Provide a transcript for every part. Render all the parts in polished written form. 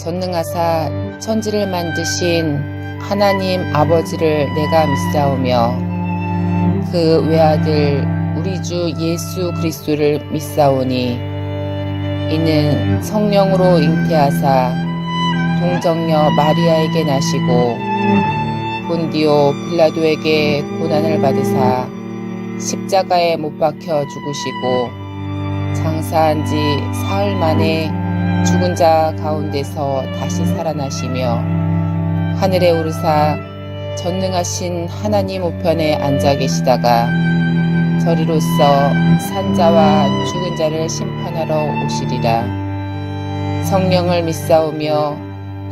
전능하사 천지를 만드신 하나님 아버지를 내가 믿사오며 그 외아들 우리 주 예수 그리스도를 믿사오니 이는 성령으로 잉태하사 동정녀 마리아에게 나시고 본디오 빌라도에게 고난을 받으사 십자가에 못 박혀 죽으시고 장사한 지 사흘 만에 죽은 자 가운데서 다시 살아나시며 하늘에 오르사 전능하신 하나님 우편에 앉아 계시다가 저리로서 산자와 죽은 자를 심판하러 오시리라. 성령을 믿사오며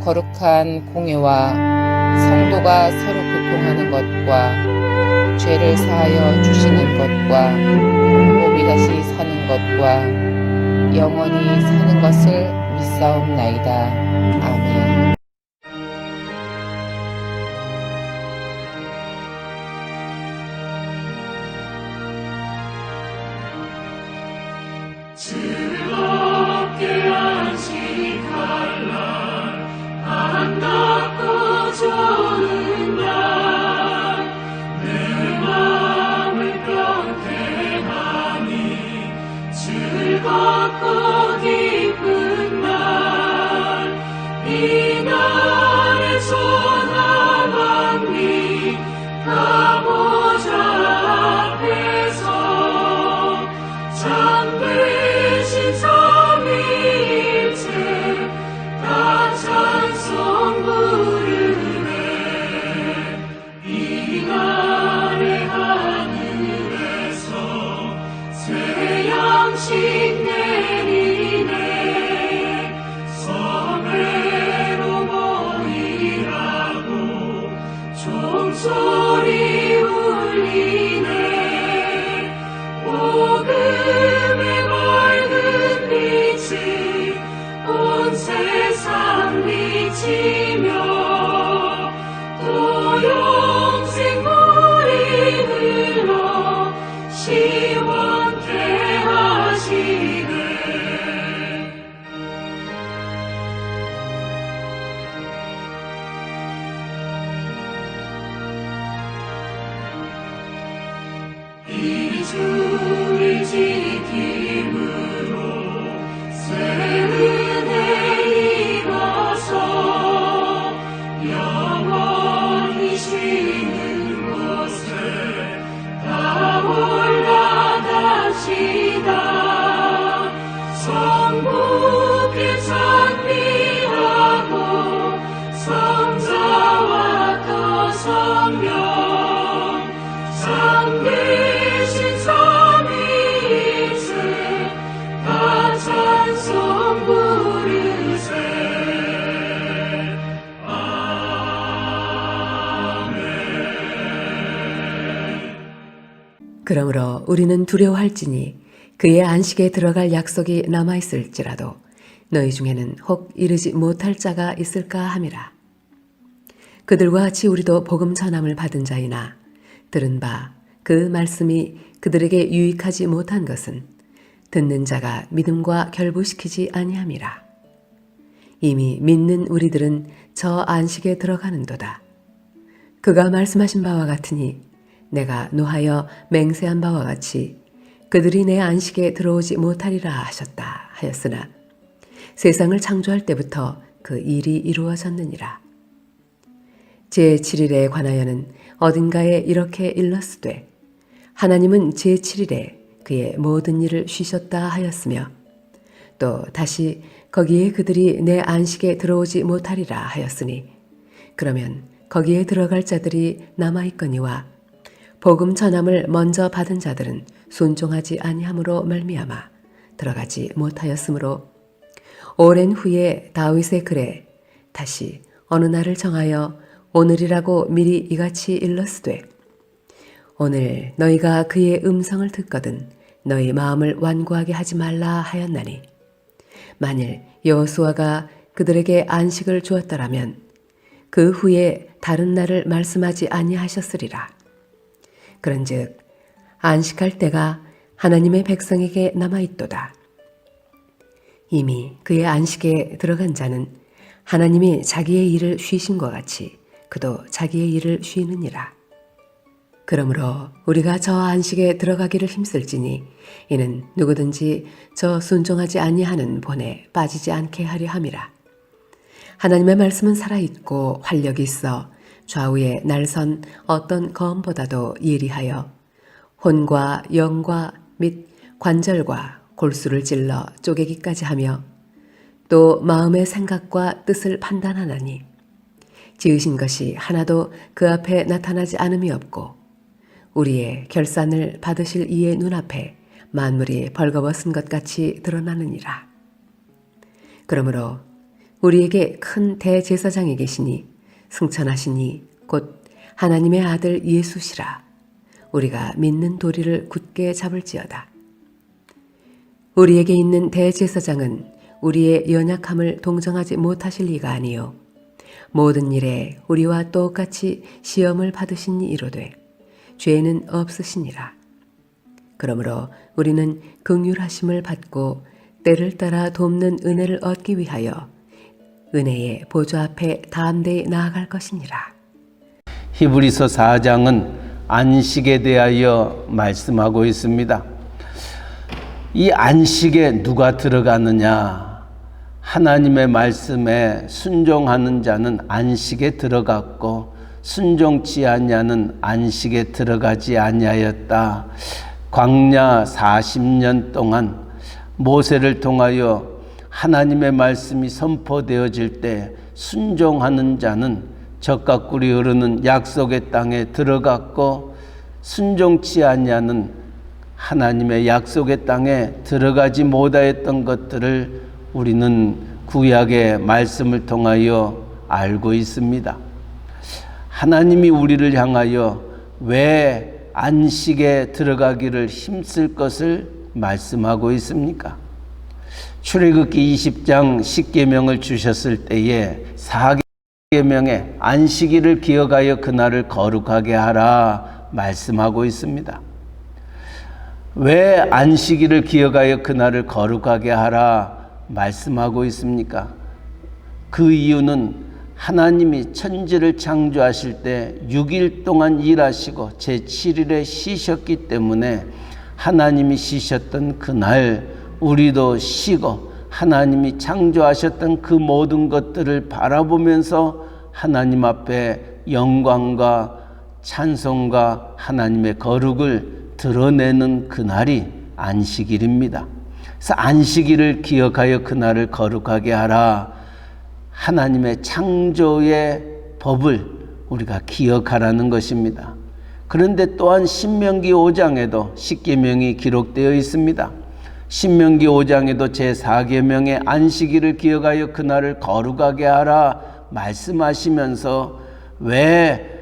거룩한 공회와 성도가 서로 교통하는 것과 죄를 사하여 주시는 것과 몸이 다시 사는 것과 영원히 사는 것을 믿사옵나이다. 아멘. 즐겁게 안식할 날 아름답고 좋은 날 내 마음을 평택하니 즐겁고 기쁜 날 이 날의 전한 왕리 가보자 앞에서 잠드신 삼위일체 다 찬송 부르네. 이 날의 하늘에서 새 양식 내리네. 성회로 모이라고 종소리 울리네. 복음의 밝은 빛이 온 세상 비치며 또 영생 물이 흘러 시원케 하시네. 이 주를 지킴으로 새 은혜 입어서 영원히 쉬는 곳에 다 올라갑시다. 성부께 찬미하고 성자와 또 성령 잠드신 삼위일체 다 찬송 부르세. 아멘. 그러므로 우리는 두려워할지니 그의 안식에 들어갈 약속이 남아있을지라도 너희 중에는 혹 이르지 못할 자가 있을까 함이라. 그들과 같이 우리도 복음 전함을 받은 자이나 들은 바 그 말씀이 그들에게 유익하지 못한 것은 듣는 자가 믿음과 결부시키지 아니함이라. 이미 믿는 우리들은 저 안식에 들어가는도다. 그가 말씀하신 바와 같으니 내가 노하여 맹세한 바와 같이 그들이 내 안식에 들어오지 못하리라 하셨다 하였으나 세상을 창조할 때부터 그 일이 이루어졌느니라. 제7일에 관하여는 어딘가에 이렇게 일렀으되 하나님은 제7일에 그의 모든 일을 쉬셨다 하였으며 또 다시 거기에 그들이 내 안식에 들어오지 못하리라 하였으니 그러면 거기에 들어갈 자들이 남아있거니와 복음 전함을 먼저 받은 자들은 순종하지 아니함으로 말미암아 들어가지 못하였으므로 오랜 후에 다윗의 글에 다시 어느 날을 정하여 오늘이라고 미리 이같이 일렀으되 오늘 너희가 그의 음성을 듣거든 너희 마음을 완고하게 하지 말라 하였나니 만일 여호수아가 그들에게 안식을 주었더라면 그 후에 다른 날을 말씀하지 아니하셨으리라. 그런즉 안식할 때가 하나님의 백성에게 남아있도다. 이미 그의 안식에 들어간 자는 하나님이 자기의 일을 쉬신 것 같이 그도 자기의 일을 쉬느니라. 그러므로 우리가 저 안식에 들어가기를 힘쓸지니 이는 누구든지 저 순종하지 아니하는 본에 빠지지 않게 하려 함이라. 하나님의 말씀은 살아있고 활력이 있어 좌우에 날선 어떤 검보다도 예리하여 혼과 영과 및 관절과 골수를 찔러 쪼개기까지 하며 또 마음의 생각과 뜻을 판단하나니 지으신 것이 하나도 그 앞에 나타나지 않음이 없고 우리의 결산을 받으실 이의 눈앞에 만물이 벌거벗은 것 같이 드러나느니라. 그러므로 우리에게 큰 대제사장이 계시니 승천하시니 곧 하나님의 아들 예수시라. 우리가 믿는 도리를 굳게 잡을지어다. 우리에게 있는 대제사장은 우리의 연약함을 동정하지 못하실 리가 아니요 모든 일에 우리와 똑같이 시험을 받으시니 이로되 죄는 없으시니라. 그러므로 우리는 긍휼하심을 받고 때를 따라 돕는 은혜를 얻기 위하여 은혜의 보좌 앞에 담대히 나아갈 것이니라. 히브리서 4장은 안식에 대하여 말씀하고 있습니다. 이 안식에 누가 들어가느냐? 하나님의 말씀에 순종하는 자는 안식에 들어갔고 순종치 아니하는 안식에 들어가지 아니하였다. 광야 40년 동안 모세를 통하여 하나님의 말씀이 선포되어질 때 순종하는 자는 젖과 꿀이 흐르는 약속의 땅에 들어갔고 순종치 아니하는 하나님의 약속의 땅에 들어가지 못하였던 것들을 우리는 구약의 말씀을 통하여 알고 있습니다. 하나님이 우리를 향하여 왜 안식에 들어가기를 힘쓸 것을 말씀하고 있습니까? 출애굽기 20장 10계명을 주셨을 때에 4계명에 안식일을 기억하여 그날을 거룩하게 하라 말씀하고 있습니다. 왜 안식일을 기억하여 그날을 거룩하게 하라 말씀하고 있습니까? 그 이유는 하나님이 천지를 창조하실 때 6일 동안 일하시고 제7일에 쉬셨기 때문에 하나님이 쉬셨던 그날 우리도 쉬고 하나님이 창조하셨던 그 모든 것들을 바라보면서 하나님 앞에 영광과 찬송과 하나님의 거룩을 드러내는 그날이 안식일입니다. 그래서 안식일을 기억하여 그날을 거룩하게 하라. 하나님의 창조의 법을 우리가 기억하라는 것입니다. 그런데 또한 신명기 5장에도 10계명이 기록되어 있습니다. 신명기 5장에도 제4계명의 안식일을 기억하여 그날을 거룩하게 하라 말씀하시면서 왜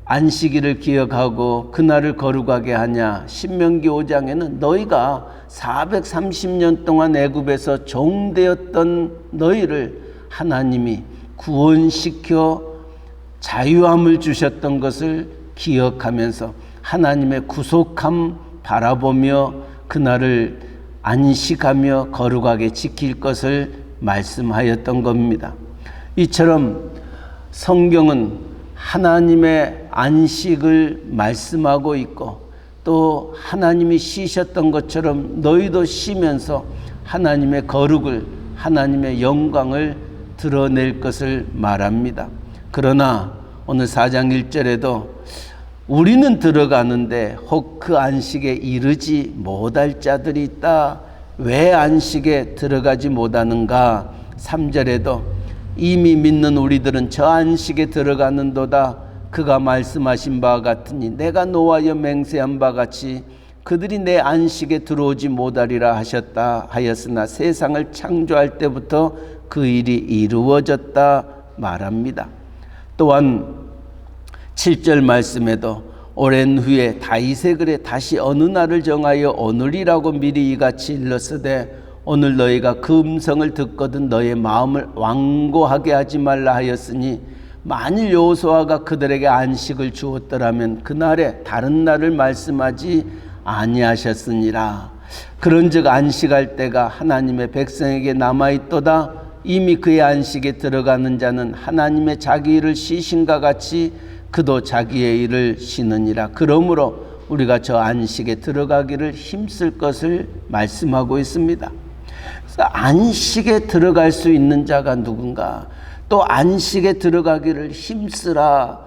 안식일을 기억하고 그날을 거룩하게 하냐? 신명기 5장에는 너희가 430년 동안 애굽에서 종되었던 너희를 하나님이 구원시켜 자유함을 주셨던 것을 기억하면서 하나님의 구속함 바라보며 그날을 안식하며 거룩하게 지킬 것을 말씀하였던 겁니다. 이처럼 성경은 하나님의 안식을 말씀하고 있고 또 하나님이 쉬셨던 것처럼 너희도 쉬면서 하나님의 거룩을 하나님의 영광을 드러낼 것을 말합니다. 그러나 오늘 4장 1절에도 우리는 들어가는데 혹 그 안식에 이르지 못할 자들이 있다. 왜 안식에 들어가지 못하는가? 3절에도 이미 믿는 우리들은 저 안식에 들어가는도다. 그가 말씀하신 바와 같으니 내가 노하여 맹세한 바 같이 그들이 내 안식에 들어오지 못하리라 하셨다 하였으나 세상을 창조할 때부터 그 일이 이루어졌다 말합니다. 또한 7절 말씀에도 오랜 후에 다윗의 글에 다시 어느 날을 정하여 오늘이라고 미리 이같이 일렀으되 오늘 너희가 그 음성을 듣거든 너의 마음을 완고하게 하지 말라 하였으니 만일 여호수아가 그들에게 안식을 주었더라면 그날에 다른 날을 말씀하지 아니하셨으니라. 그런즉 안식할 때가 하나님의 백성에게 남아있도다. 이미 그의 안식에 들어가는 자는 하나님의 자기 일을 쉬신가 같이 그도 자기의 일을 쉬느니라. 그러므로 우리가 저 안식에 들어가기를 힘쓸 것을 말씀하고 있습니다. 그래서 안식에 들어갈 수 있는 자가 누군가, 또 안식에 들어가기를 힘쓰라.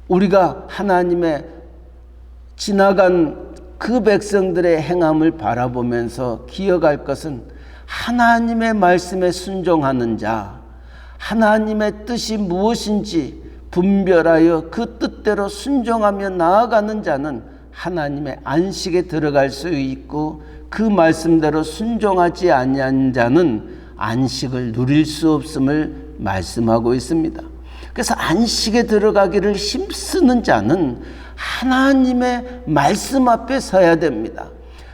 우리가 하나님의 지나간 그 백성들의 행함을 바라보면서 기억할 것은 하나님의 말씀에 순종하는 자, 하나님의 뜻이 무엇인지 분별하여 그 뜻대로 순종하며 나아가는 자는 하나님의 안식에 들어갈 수 있고, 그 말씀대로 순종하지 아니한 자는 안식을 누릴 수 없음을 말씀하고 있습니다. 그래서 안식에 들어가기를 힘쓰는 자는 하나님의 말씀 앞에 서야 됩니다.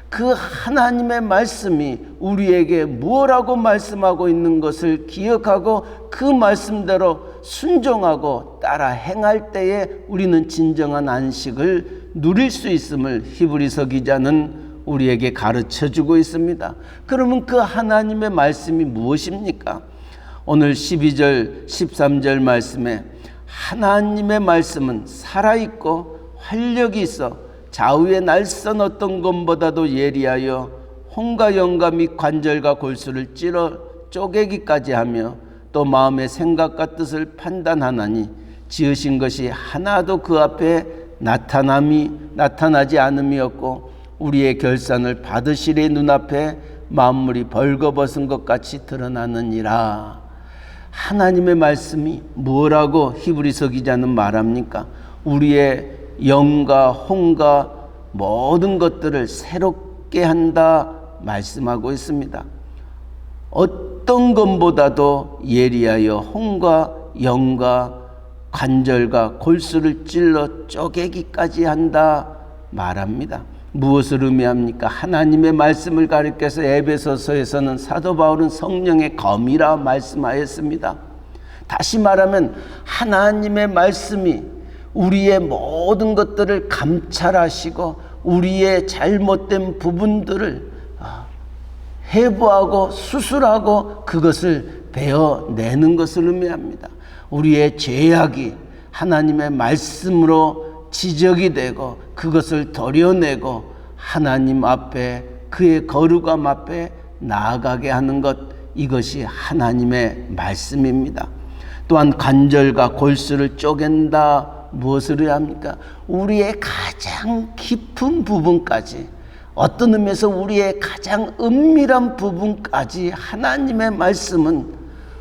그 하나님의 말씀이 우리에게 뭐라고 말씀하고 있는 것을 기억하고 그 말씀대로 순종하고 따라 행할 때에 우리는 진정한 안식을 누릴 수 있음을 히브리서 기자는 우리에게 가르쳐주고 있습니다. 그러면 그 하나님의 말씀이 무엇입니까? 오늘 12절 13절 말씀에 하나님의 말씀은 살아있고 활력이 있어 좌우의 날선 어떤 검보다도 예리하여 혼과 영과 및 관절과 골수를 찔러 쪼개기까지 하며 또 마음의 생각과 뜻을 판단하나니 지으신 것이 하나도 그 앞에 나타나지 않음이 없고 우리의 결산을 받으시리 눈앞에 만물이 벌거벗은 것 같이 드러나느니라. 하나님의 말씀이 뭐라고 히브리서 기자는 말합니까? 우리의 영과 혼과 모든 것들을 새롭게 한다 말씀하고 있습니다. 어떤 것보다도 예리하여 혼과 영과 관절과 골수를 찔러 쪼개기까지 한다 말합니다. 무엇을 의미합니까? 하나님의 말씀을 가리켜서 에베소서에서는 사도 바울은 성령의 검이라 말씀하였습니다. 다시 말하면 하나님의 말씀이 우리의 모든 것들을 감찰하시고 우리의 잘못된 부분들을 해부하고 수술하고 그것을 베어내는 것을 의미합니다. 우리의 죄악이 하나님의 말씀으로 지적이 되고 그것을 도려내고 하나님 앞에 그의 거룩함 앞에 나아가게 하는 것, 이것이 하나님의 말씀입니다. 또한 관절과 골수를 쪼갠다. 무엇을 의미합니까? 우리의 가장 깊은 부분까지, 어떤 의미에서 우리의 가장 은밀한 부분까지 하나님의 말씀은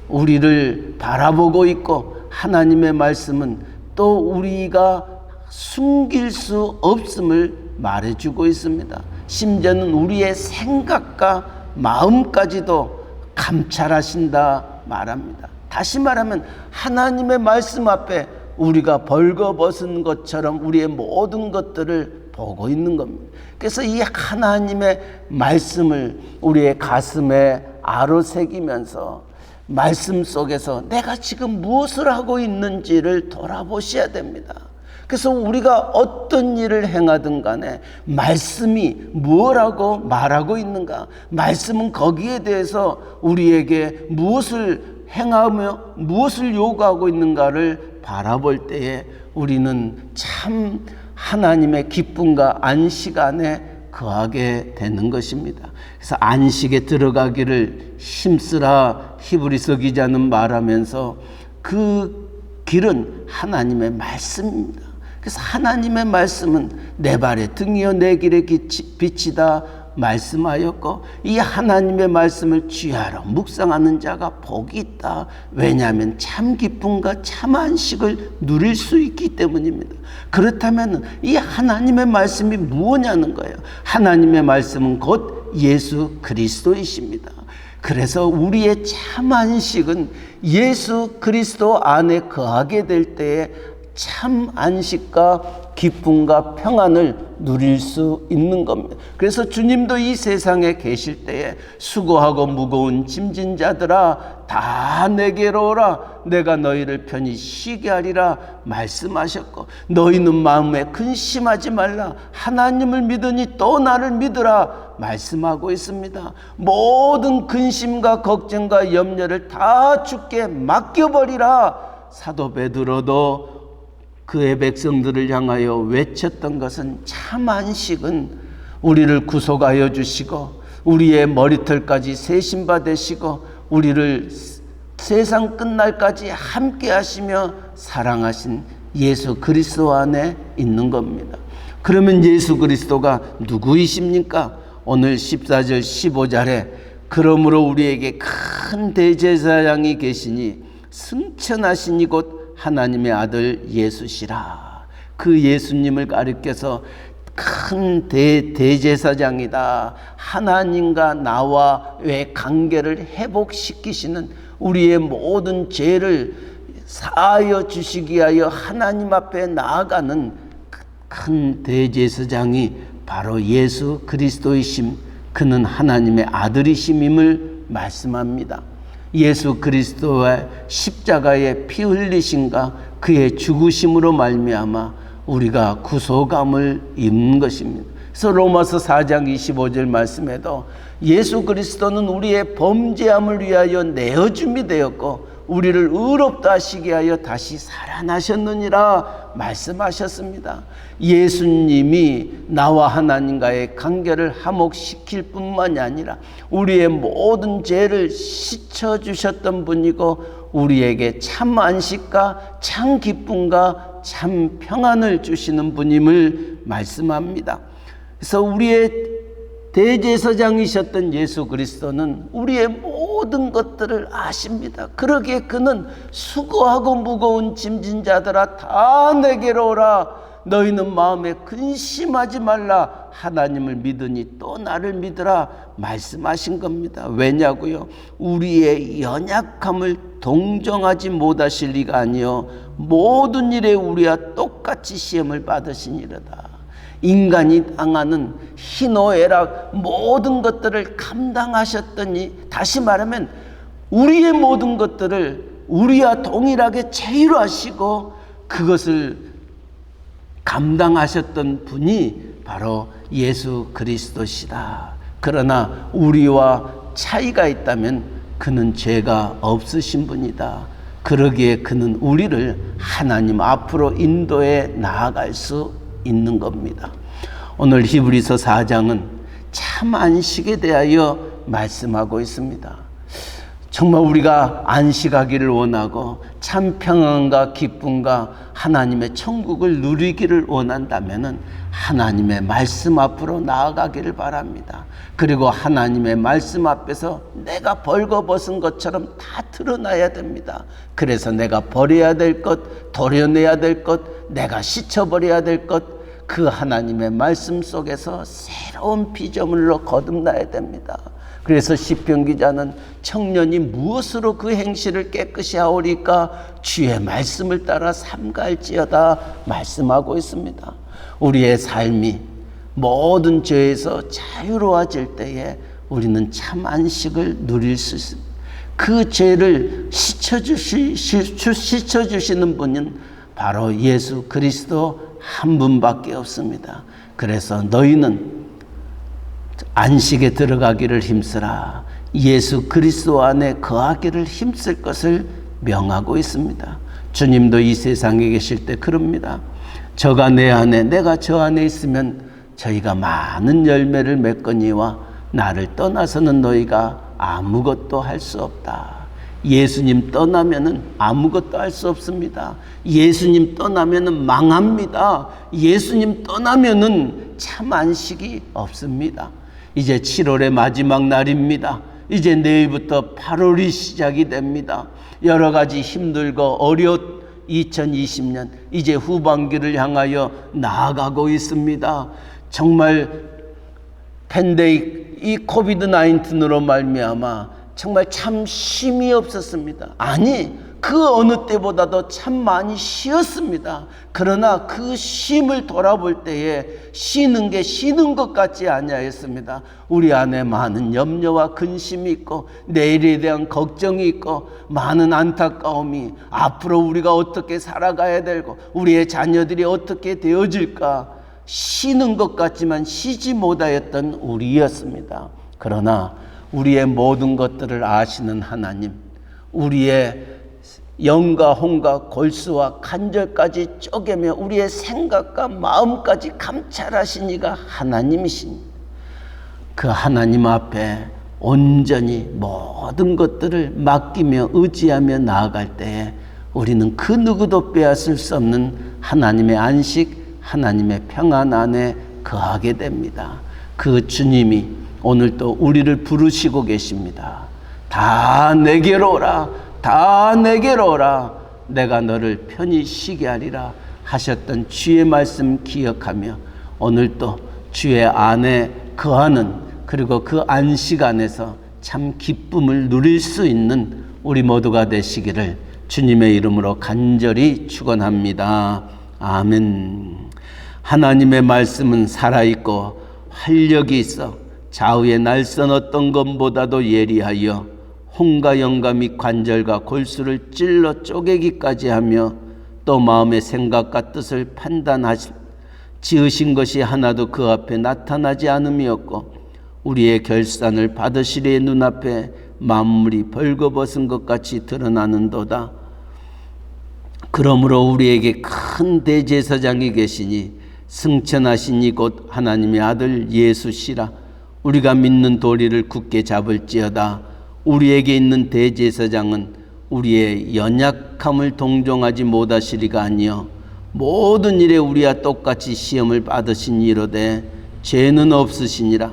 우리를 바라보고 있고, 하나님의 말씀은 또 우리가 숨길 수 없음을 말해주고 있습니다. 심지어는 우리의 생각과 마음까지도 감찰하신다 말합니다. 다시 말하면 하나님의 말씀 앞에 우리가 벌거벗은 것처럼 우리의 모든 것들을 보고 있는 겁니다. 그래서 이 하나님의 말씀을 우리의 가슴에 아로새기면서 말씀 속에서 내가 지금 무엇을 하고 있는지를 돌아보셔야 됩니다. 그래서 우리가 어떤 일을 행하든 간에 말씀이 뭐라고 말하고 있는가, 말씀은 거기에 대해서 우리에게 무엇을 행하며 무엇을 요구하고 있는가를 바라볼 때에 우리는 참 하나님의 기쁨과 안식 안에 거하게 되는 것입니다. 그래서 안식에 들어가기를 힘쓰라 히브리서 기자는 말하면서 그 길은 하나님의 말씀입니다. 그래서 하나님의 말씀은 내 발의 등이요 내 길의 빛이다 말씀하였고, 이 하나님의 말씀을 주야로 묵상하는 자가 복이 있다. 왜냐하면 참 기쁨과 참 안식을 누릴 수 있기 때문입니다. 그렇다면 이 하나님의 말씀이 무엇냐는 거예요. 하나님의 말씀은 곧 예수 그리스도이십니다. 그래서 우리의 참 안식은 예수 그리스도 안에 거하게 될 때에 참 안식과 기쁨과 평안을 누릴 수 있는 겁니다. 그래서 주님도 이 세상에 계실 때에 수고하고 무거운 짐진 자들아 다 내게로 오라, 내가 너희를 편히 쉬게 하리라 말씀하셨고, 너희는 마음에 근심하지 말라, 하나님을 믿으니 또 나를 믿으라 말씀하고 있습니다. 모든 근심과 걱정과 염려를 다 주께 맡겨버리라. 사도 베드로도 그의 백성들을 향하여 외쳤던 것은, 참 안식은 우리를 구속하여 주시고 우리의 머리털까지 세신바 되시고 우리를 세상 끝날까지 함께 하시며 사랑하신 예수 그리스도 안에 있는 겁니다. 그러면 예수 그리스도가 누구이십니까? 오늘 14절 15절에 그러므로 우리에게 큰 대제사장이 계시니 승천하신 이곳 하나님의 아들 예수시라. 그 예수님을 가리켜서 큰 대제사장이다, 하나님과 나와의 관계를 회복시키시는, 우리의 모든 죄를 사하여 주시기 위하여 하나님 앞에 나아가는 큰 대제사장이 바로 예수 그리스도이심, 그는 하나님의 아들이심임을 말씀합니다. 예수 그리스도의 십자가의 피 흘리심과 그의 죽으심으로 말미암아 우리가 구속함을 입는 것입니다. 그래서 로마서 4장 25절 말씀에도 예수 그리스도는 우리의 범죄함을 위하여 내어줌이 되었고 우리를 의롭다 하시게 하여 다시 살아나셨느니라 말씀하셨습니다. 예수님이 나와 하나님과의 관계를 화목시킬 뿐만이 아니라 우리의 모든 죄를 씻어주셨던 분이고 우리에게 참 안식과 참 기쁨과 참 평안을 주시는 분임을 말씀합니다. 그래서 우리의 대제사장이셨던 예수 그리스도는 우리의 모든 것들을 아십니다. 그러기에 그는 수고하고 무거운 짐진 자들아 다 내게로 오라, 너희는 마음에 근심하지 말라, 하나님을 믿으니 또 나를 믿으라 말씀하신 겁니다. 왜냐고요? 우리의 연약함을 동정하지 못하실 리가 아니요 모든 일에 우리와 똑같이 시험을 받으시니로다. 인간이 당하는 희노애락 모든 것들을 감당하셨더니, 다시 말하면 우리의 모든 것들을 우리와 동일하게 제일하시고 그것을 감당하셨던 분이 바로 예수 그리스도시다. 그러나 우리와 차이가 있다면 그는 죄가 없으신 분이다. 그러기에 그는 우리를 하나님 앞으로 인도해 나아갈 수 있는 겁니다. 오늘 히브리서 4장은 참 안식에 대하여 말씀하고 있습니다. 정말 우리가 안식하기를 원하고 참 평안과 기쁨과 하나님의 천국을 누리기를 원한다면 하나님의 말씀 앞으로 나아가기를 바랍니다. 그리고 하나님의 말씀 앞에서 내가 벌거벗은 것처럼 다 드러나야 됩니다. 그래서 내가 버려야 될 것, 도려내야 될 것, 내가 씻어버려야 될 것, 그 하나님의 말씀 속에서 새로운 피조물로 거듭나야 됩니다. 그래서 시편 기자는 청년이 무엇으로 그 행실을 깨끗이 하오리까? 주의 말씀을 따라 삼갈지어다 말씀하고 있습니다. 우리의 삶이 모든 죄에서 자유로워질 때에 우리는 참 안식을 누릴 수 있습니다. 그 죄를 씻어주시는 분은 바로 예수 그리스도 한 분밖에 없습니다. 그래서 너희는 안식에 들어가기를 힘쓰라, 예수 그리스도 안에 거하기를 힘쓸 것을 명하고 있습니다. 주님도 이 세상에 계실 때 그럽니다. 저가 내 안에 내가 저 안에 있으면 저희가 많은 열매를 맺거니와 나를 떠나서는 너희가 아무것도 할 수 없다. 예수님 떠나면은 아무것도 할 수 없습니다. 예수님 떠나면은 망합니다. 예수님 떠나면은 참 안식이 없습니다. 이제 7월의 마지막 날입니다. 이제 내일부터 8월이 시작이 됩니다. 여러 가지 힘들고 어려운 2020년 이제 후반기를 향하여 나아가고 있습니다. 정말 팬데믹, 이 코비드 19으로 말미암아 정말 참 쉼이 없었습니다. 아니, 그 어느 때보다도 참 많이 쉬었습니다. 그러나 그 쉼을 돌아볼 때에 쉬는 게 쉬는 것 같지 아니하였습니다. 우리 안에 많은 염려와 근심이 있고 내일에 대한 걱정이 있고 많은 안타까움이, 앞으로 우리가 어떻게 살아가야 되고 우리의 자녀들이 어떻게 되어질까, 쉬는 것 같지만 쉬지 못하였던 우리였습니다. 그러나 우리의 모든 것들을 아시는 하나님, 우리의 영과 혼과 골수와 간절까지 쪼개며 우리의 생각과 마음까지 감찰하신 이가 하나님이신, 그 하나님 앞에 온전히 모든 것들을 맡기며 의지하며 나아갈 때에 우리는 그 누구도 빼앗을 수 없는 하나님의 안식, 하나님의 평안 안에 거하게 됩니다. 그 주님이 오늘 또 우리를 부르시고 계십니다. 다 내게로 오라, 다 내게로 오라, 내가 너를 편히 쉬게 하리라 하셨던 주의 말씀 기억하며 오늘 또 주의 안에 거하는, 그리고 그 안식 안에서 참 기쁨을 누릴 수 있는 우리 모두가 되시기를 주님의 이름으로 간절히 축원합니다. 아멘. 하나님의 말씀은 살아있고 활력이 있어 좌우의 날선 어떤 것보다도 예리하여 혼과 영과 및 관절과 골수를 찔러 쪼개기까지 하며 또 마음의 생각과 뜻을 판단하시, 지으신 것이 하나도 그 앞에 나타나지 않음이었고 우리의 결산을 받으시리의 눈앞에 만물이 벌거벗은 것 같이 드러나는도다. 그러므로 우리에게 큰 대제사장이 계시니 승천하신 이 곧 하나님의 아들 예수시라. 우리가 믿는 도리를 굳게 잡을지어다. 우리에게 있는 대제사장은 우리의 연약함을 동정하지 못하시리가 아니요 모든 일에 우리와 똑같이 시험을 받으신 이로되 죄는 없으시니라.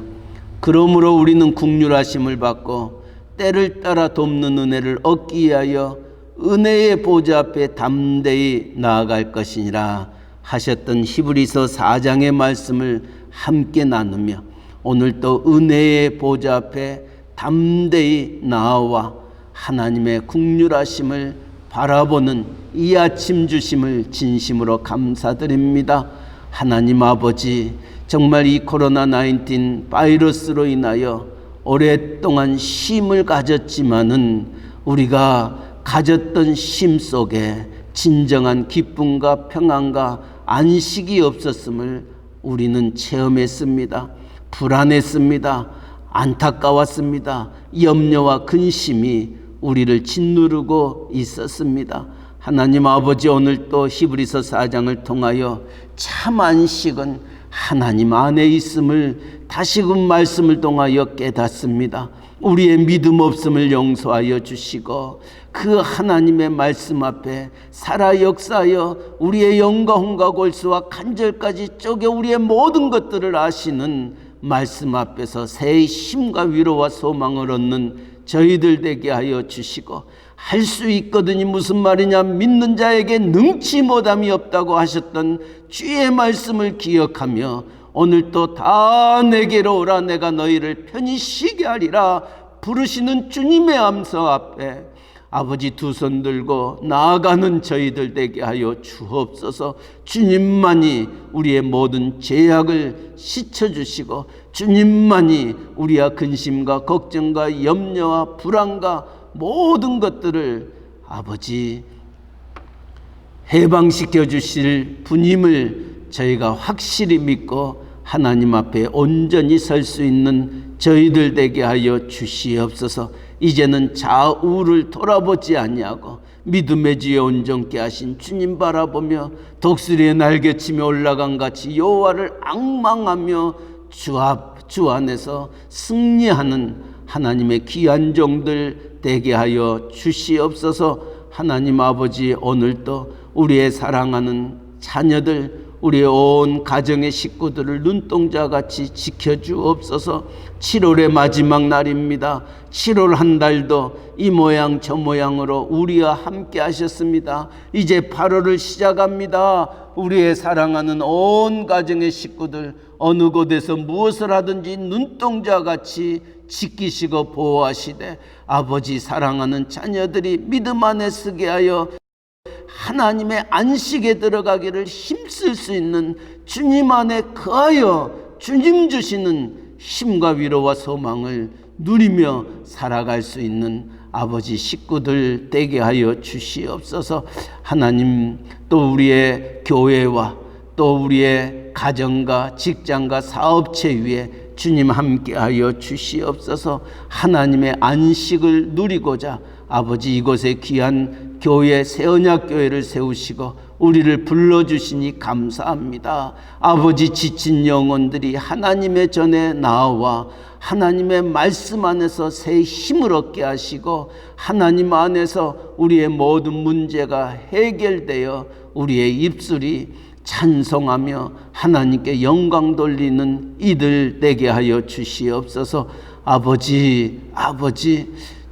그러므로 우리는 긍휼하심을 받고 때를 따라 돕는 은혜를 얻기 위하여 은혜의 보좌 앞에 담대히 나아갈 것이니라 하셨던 히브리서 4장의 말씀을 함께 나누며 오늘 또 은혜의 보좌 앞에 담대히 나아와 하나님의 긍휼하심을 바라보는 이 아침 주심을 진심으로 감사드립니다. 하나님 아버지, 정말 이 코로나19 바이러스로 인하여 오랫동안 쉼을 가졌지만은 우리가 가졌던 쉼 속에 진정한 기쁨과 평안과 안식이 없었음을 우리는 체험했습니다. 불안했습니다. 안타까웠습니다. 염려와 근심이 우리를 짓누르고 있었습니다. 하나님 아버지, 오늘 또 히브리서 4장을 통하여 참 안식은 하나님 안에 있음을 다시금 말씀을 통하여 깨닫습니다. 우리의 믿음 없음을 용서하여 주시고 그 하나님의 말씀 앞에 살아 역사하여 우리의 영과 혼과 골수와 간절까지 쪼개 우리의 모든 것들을 아시는 말씀 앞에서 새의 힘과 위로와 소망을 얻는 저희들 되게 하여 주시고, 할 수 있거든이 무슨 말이냐, 믿는 자에게 능치 못함이 없다고 하셨던 주의 말씀을 기억하며 오늘 또 다 내게로 오라, 내가 너희를 편히 쉬게 하리라 부르시는 주님의 암소 앞에 아버지 두 손 들고 나아가는 저희들 되게 하여 주옵소서. 주님만이 우리의 모든 죄악을 씻어주시고 주님만이 우리의 근심과 걱정과 염려와 불안과 모든 것들을 아버지 해방시켜 주실 분임을 저희가 확실히 믿고 하나님 앞에 온전히 설 수 있는 저희들 되게 하여 주시옵소서. 이제는 좌우를 돌아보지 아니하고 믿음의 지혜 온전케 하신 주님 바라보며 독수리의 날개치며 올라간 같이 여호와를 앙망하며 주 안에서 승리하는 하나님의 귀한 종들 되게 하여 주시옵소서. 하나님 아버지, 오늘도 우리의 사랑하는 자녀들, 우리의 온 가정의 식구들을 눈동자같이 지켜주옵소서. 7월의 마지막 날입니다. 7월 한 달도 이 모양 저 모양으로 우리와 함께 하셨습니다. 이제 8월을 시작합니다. 우리의 사랑하는 온 가정의 식구들 어느 곳에서 무엇을 하든지 눈동자같이 지키시고 보호하시되 아버지 사랑하는 자녀들이 믿음 안에 서게 하여 하나님의 안식에 들어가기를 힘쓸 수 있는 주님 안에 거하여 주님 주시는 힘과 위로와 소망을 누리며 살아갈 수 있는 아버지 식구들 되게 하여 주시옵소서. 하나님, 또 우리의 교회와 또 우리의 가정과 직장과 사업체 위에 주님 함께하여 주시옵소서. 하나님의 안식을 누리고자 아버지 이곳에 귀한 교회 새언약교회를 세우시고 우리를 불러주시니 감사합니다. 아버지 지친 영혼들이 하나님의 전에 나와 하나님의 말씀 안에서 새 힘을 얻게 하시고 하나님 안에서 우리의 모든 문제가 해결되어 우리의 입술이 찬송하며 하나님께 영광 돌리는 이들 되게 하여 주시옵소서. 아버지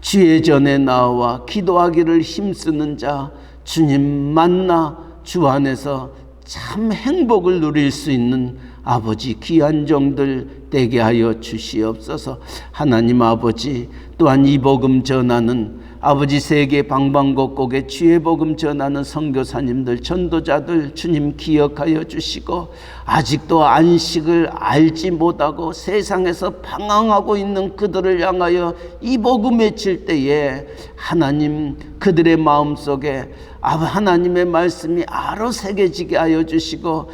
주의 전에 나와 기도하기를 힘쓰는 자 주님 만나 주 안에서 참 행복을 누릴 수 있는 아버지 귀한 종들 되게 하여 주시옵소서. 하나님 아버지, 또한 이 복음 전하는 아버지 세계 방방곡곡에 주의 복음 전하는 선교사님들 전도자들 주님 기억하여 주시고 아직도 안식을 알지 못하고 세상에서 방황하고 있는 그들을 향하여 이 복음 외칠 때에 하나님 그들의 마음속에 하나님의 말씀이 아로 새겨지게 하여 주시고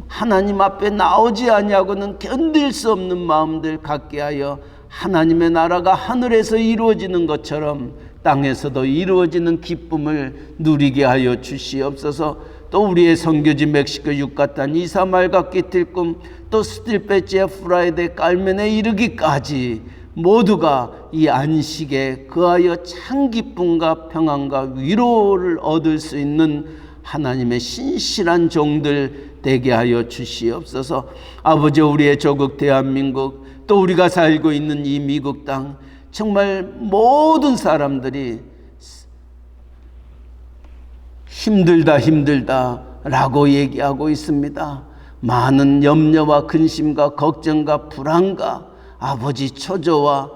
하나님 앞에 나오지 아니하고는 견딜 수 없는 마음들 갖게 하여 하나님의 나라가 하늘에서 이루어지는 것처럼 땅에서도 이루어지는 기쁨을 누리게 하여 주시옵소서. 또 우리의 선교지 멕시코 유카탄 이사말과 끼틀꿈 또 스틸페치아 프라이데 깔멘에 이르기까지 모두가 이 안식에 거하여 참 기쁨과 평안과 위로를 얻을 수 있는 하나님의 신실한 종들 되게 하여 주시옵소서. 아버지 우리의 조국 대한민국 또 우리가 살고 있는 이 미국 땅 정말 모든 사람들이 힘들다 라고 얘기하고 있습니다. 많은 염려와 근심과 걱정과 불안과 아버지 초조와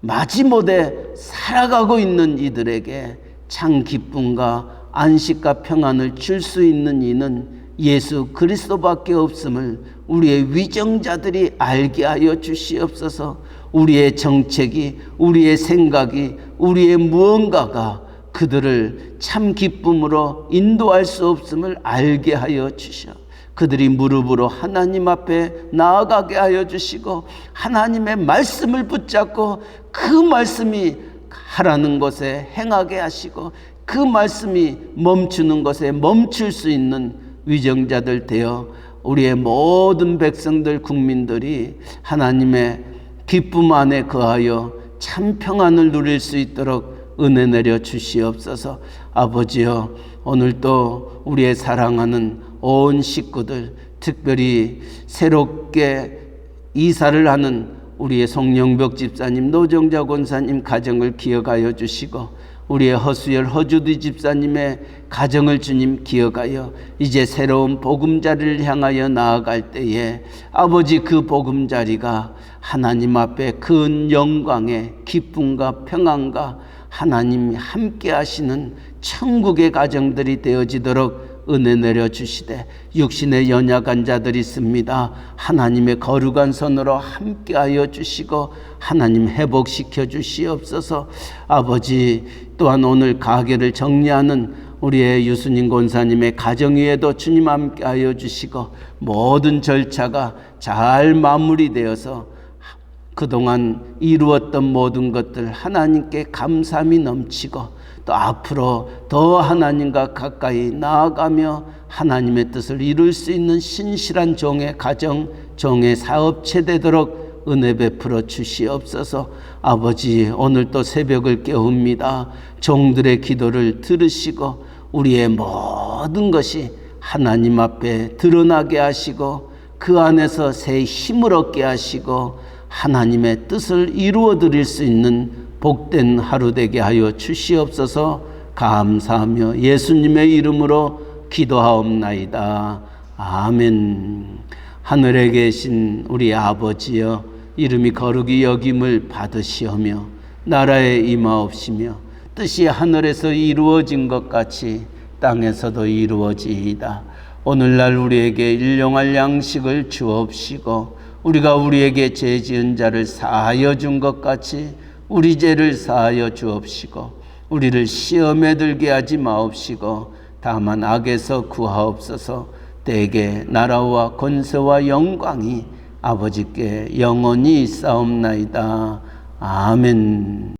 마지못해 살아가고 있는 이들에게 참 기쁨과 안식과 평안을 줄 수 있는 이는 예수 그리스도밖에 없음을 우리의 위정자들이 알게 하여 주시옵소서. 우리의 정책이, 우리의 생각이, 우리의 무언가가 그들을 참 기쁨으로 인도할 수 없음을 알게 하여 주셔. 그들이 무릎으로 하나님 앞에 나아가게 하여 주시고 하나님의 말씀을 붙잡고 그 말씀이 하라는 것에 행하게 하시고 그 말씀이 멈추는 것에 멈출 수 있는 위정자들 되어 우리의 모든 백성들 국민들이 하나님의 기쁨 안에 거하여 참 평안을 누릴 수 있도록 은혜 내려 주시옵소서. 아버지여, 오늘도 우리의 사랑하는 온 식구들, 특별히 새롭게 이사를 하는 우리의 송영벽 집사님, 노정자 권사님 가정을 기억하여 주시고 우리의 허수열 허주디 집사님의 가정을 주님 기억하여 이제 새로운 보금자리를 향하여 나아갈 때에 아버지 그 보금자리가 하나님 앞에 큰 영광의 기쁨과 평안과 하나님이 함께 하시는 천국의 가정들이 되어지도록 은혜 내려주시되 육신의 연약한 자들이 있습니다. 하나님의 거룩한 손으로 함께하여 주시고 하나님 회복시켜 주시옵소서. 아버지, 또한 오늘 가게를 정리하는 우리의 유순인 권사님의 가정 위에도 주님 함께하여 주시고 모든 절차가 잘 마무리되어서 그동안 이루었던 모든 것들 하나님께 감사함이 넘치고 또 앞으로 더 하나님과 가까이 나아가며 하나님의 뜻을 이룰 수 있는 신실한 종의 가정, 종의 사업체 되도록 은혜 베풀어 주시옵소서. 아버지, 오늘 또 새벽을 깨웁니다. 종들의 기도를 들으시고 우리의 모든 것이 하나님 앞에 드러나게 하시고 그 안에서 새 힘을 얻게 하시고 하나님의 뜻을 이루어 드릴 수 있는 복된 하루 되게 하여 주시옵소서. 감사하며 예수님의 이름으로 기도하옵나이다. 아멘. 하늘에 계신 우리 아버지여, 이름이 거룩히 여김을 받으시오며 나라에 임하옵시며 뜻이 하늘에서 이루어진 것 같이 땅에서도 이루어지이다. 오늘날 우리에게 일용할 양식을 주옵시고 우리가 우리에게 죄 지은 자를 사하여 준 것 같이 우리 죄를 사하여 주옵시고 우리를 시험에 들게 하지 마옵시고 다만 악에서 구하옵소서. 대개 나라와 권세와 영광이 아버지께 영원히 있사옵나이다. 아멘.